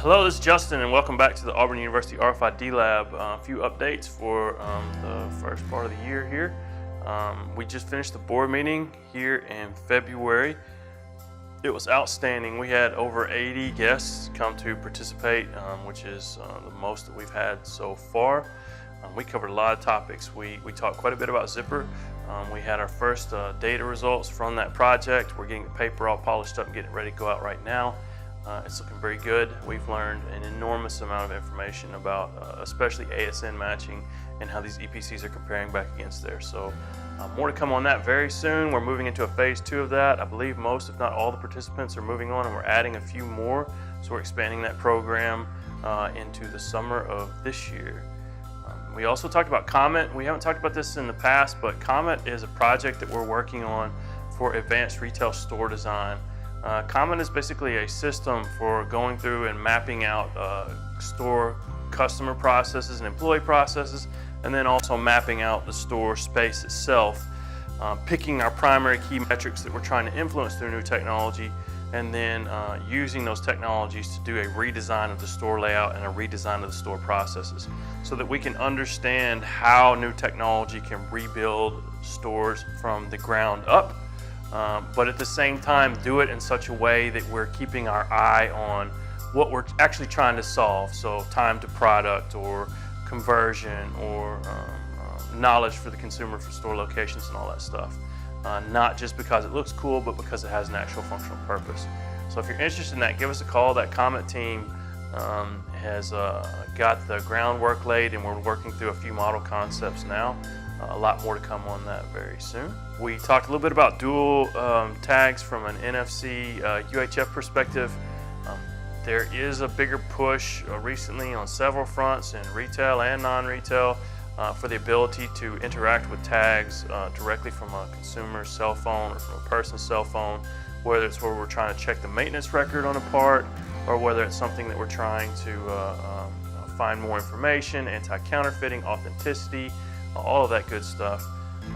Hello, this is Justin, and welcome back to the Auburn University RFID Lab. A few updates for the first part of the year here. We just finished the board meeting here in February. It was outstanding. We had over 80 guests come to participate, which is the most that we've had so far. We covered a lot of topics. We talked quite a bit about Zipper. We had our first data results from that project. We're getting the paper all polished up and getting it ready to go out right now. It's looking very good. We've learned an enormous amount of information about especially ASN matching and how these EPCs are comparing back against there. So more to come on that very soon. We're moving into a phase 2 of that. I believe most, if not all, the participants are moving on, and we're adding a few more. So we're expanding that program into the summer of this year. We also talked about Comet. We haven't talked about this in the past, but Comet is a project that we're working on for advanced retail store design. Comet is basically a system for going through and mapping out store customer processes and employee processes, and then also mapping out the store space itself, picking our primary key metrics that we're trying to influence through new technology, and then using those technologies to do a redesign of the store layout and a redesign of the store processes so that we can understand how new technology can rebuild stores from the ground up. But at the same time do it in such a way that we're keeping our eye on what we're actually trying to solve. So time to product, or conversion, or knowledge for the consumer for store locations and all that stuff. Not just because it looks cool, but because it has an actual functional purpose. So if you're interested in that, give us a call. That Comet team has got the groundwork laid, and we're working through a few model concepts now. A lot more to come on that very soon. We talked a little bit about dual tags from an NFC UHF perspective. There is a bigger push recently on several fronts in retail and non-retail for the ability to interact with tags directly from a consumer's cell phone or from a person's cell phone, whether it's where we're trying to check the maintenance record on a part, or whether it's something that we're trying to find more information, anti-counterfeiting, authenticity, all of that good stuff.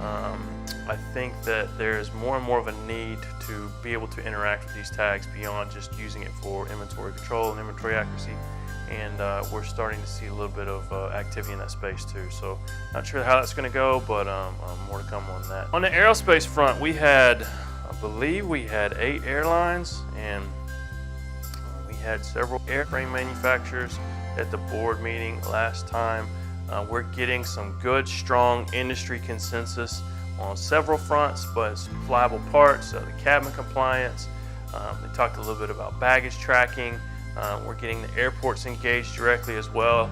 I think that there's more and more of a need to be able to interact with these tags beyond just using it for inventory control and inventory accuracy, and we're starting to see a little bit of activity in that space too. So not sure how that's going to go, but more to come on that. On the aerospace front, we had, I believe we had 8 airlines, and we had several airframe manufacturers at the board meeting last time. We're getting some good, strong industry consensus on several fronts, but some flyable parts, the cabin compliance. They talked a little bit about baggage tracking. We're getting the airports engaged directly as well.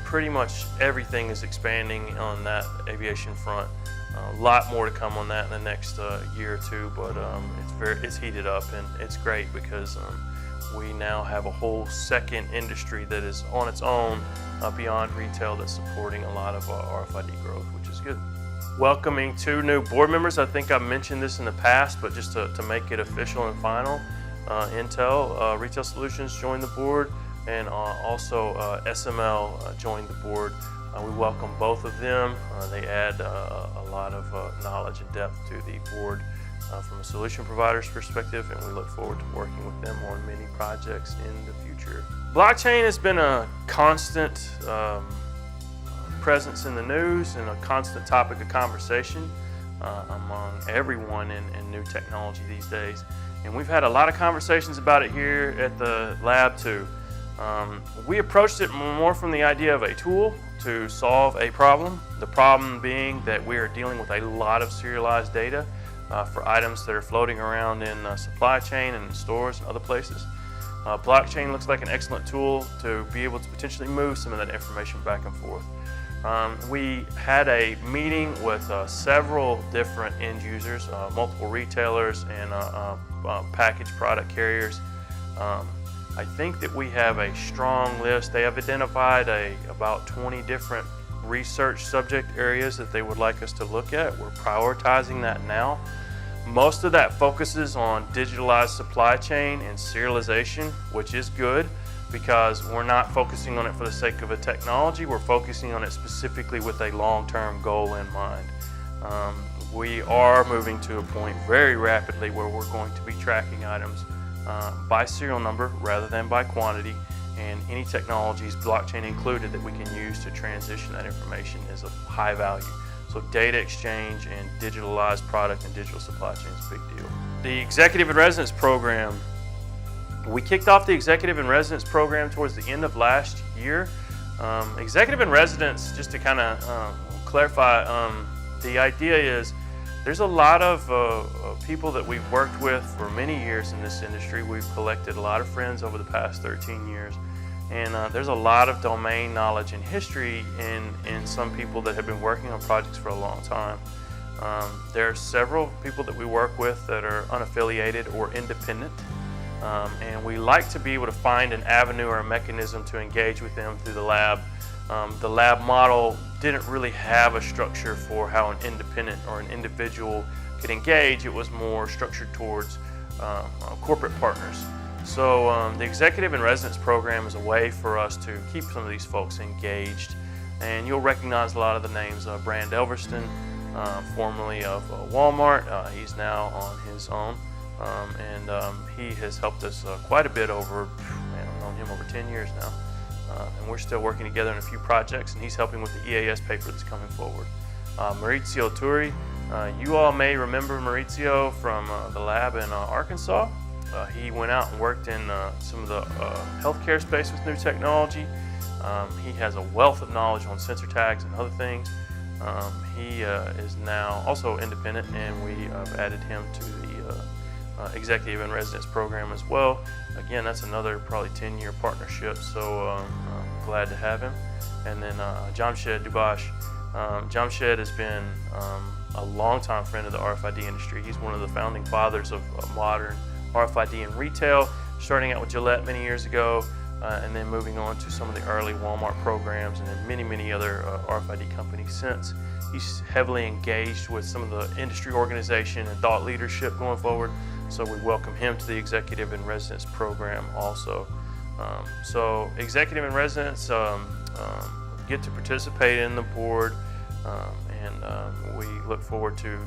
Pretty much everything is expanding on that aviation front. A lot more to come on that in the next year or two, but it's heated up, and it's great because we now have a whole second industry that is on its own beyond retail that's supporting a lot of RFID growth, which is good. Welcoming 2 new board members. I think I mentioned this in the past, but just to make it official and final, Intel Retail Solutions joined the board, and also SML joined the board. We welcome both of them. They add a lot of knowledge and depth to the board from a solution provider's perspective, and we look forward to working with them on many projects in the future. Blockchain has been a constant presence in the news and a constant topic of conversation among everyone in new technology these days. And we've had a lot of conversations about it here at the lab too. We approached it more from the idea of a tool to solve a problem. The problem being that we are dealing with a lot of serialized data for items that are floating around in supply chain and in stores and other places. Blockchain looks like an excellent tool to be able to potentially move some of that information back and forth. We had a meeting with several different end users, multiple retailers and packaged product carriers. I think that we have a strong list. They have identified about 20 different research subject areas that they would like us to look at. We're prioritizing that now. Most of that focuses on digitalized supply chain and serialization, which is good because we're not focusing on it for the sake of a technology. We're focusing on it specifically with a long-term goal in mind. We are moving to a point very rapidly where we're going to be tracking items by serial number rather than by quantity, and any technologies, blockchain included, that we can use to transition that information is of high value. So data exchange and digitalized product and digital supply chain is a big deal. The Executive in Residence program, we kicked off the Executive in Residence program towards the end of last year. Executive in Residence, just to kind of clarify, the idea is there's a lot of people that we've worked with for many years in this industry. We've collected a lot of friends over the past 13 years. And there's a lot of domain knowledge and history in some people that have been working on projects for a long time. There are several people that we work with that are unaffiliated or independent. And we like to be able to find an avenue or a mechanism to engage with them through the lab. The lab model didn't really have a structure for how an independent or an individual could engage. It was more structured towards corporate partners. So the Executive in Residence program is a way for us to keep some of these folks engaged. And you'll recognize a lot of the names. Brand Elverston, formerly of Walmart. He's now on his own. And he has helped us quite a bit over, I've known him over 10 years now. And we're still working together on a few projects, and he's helping with the EAS paper that's coming forward. Maurizio Turi, you all may remember Maurizio from the lab in Arkansas. He went out and worked in some of the healthcare space with new technology. He has a wealth of knowledge on sensor tags and other things. He is now also independent, and we have added him to the Executive in Residence program as well. Again, that's another probably 10-year partnership, so I'm glad to have him. And then Jamshed Dubash. Jamshed has been a longtime friend of the RFID industry. He's one of the founding fathers of modern RFID in retail, starting out with Gillette many years ago, and then moving on to some of the early Walmart programs, and then many other RFID companies since. He's heavily engaged with some of the industry organization and thought leadership going forward, so we welcome him to the Executive in Residence program also. So Executive in Residence, get to participate in the board, and we look forward to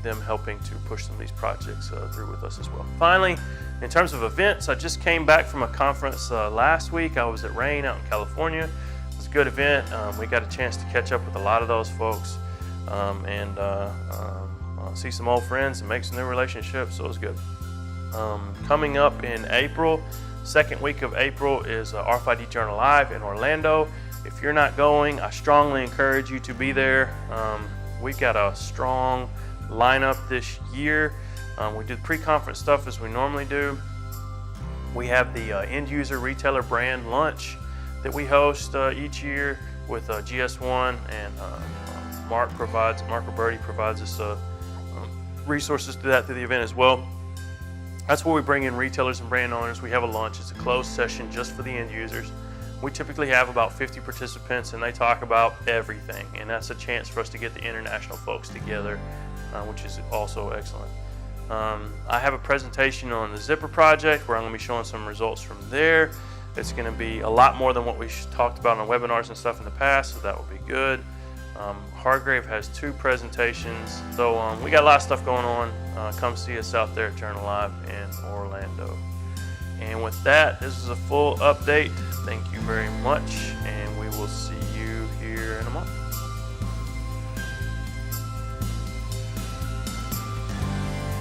them helping to push some of these projects through with us as well. Finally, in terms of events, I just came back from a conference last week. I was at RAIN out in California. It was a good event. We got a chance to catch up with a lot of those folks and see some old friends and make some new relationships, so it was good. Coming up in April, second week of April, is RFID Journal Live in Orlando. If you're not going, I strongly encourage you to be there. We've got a strong lineup this year. We do pre-conference stuff as we normally do. We have the end user retailer brand lunch that we host each year with GS1, and Mark Roberti provides us resources to that through the event as well. That's where we bring in retailers and brand owners. We have a lunch. It's a closed session just for the end users. We typically have about 50 participants, and they talk about everything, and that's a chance for us to get the international folks together, which is also excellent. I have a presentation on the Zipper project where I'm going to be showing some results from there. It's going to be a lot more than what we talked about on webinars and stuff in the past, so that will be good. Hargrave has 2 presentations, so we got a lot of stuff going on. Come see us out there at Journal Live in Orlando. And with that, this is a full update. Thank you very much, and we will see you here in a month.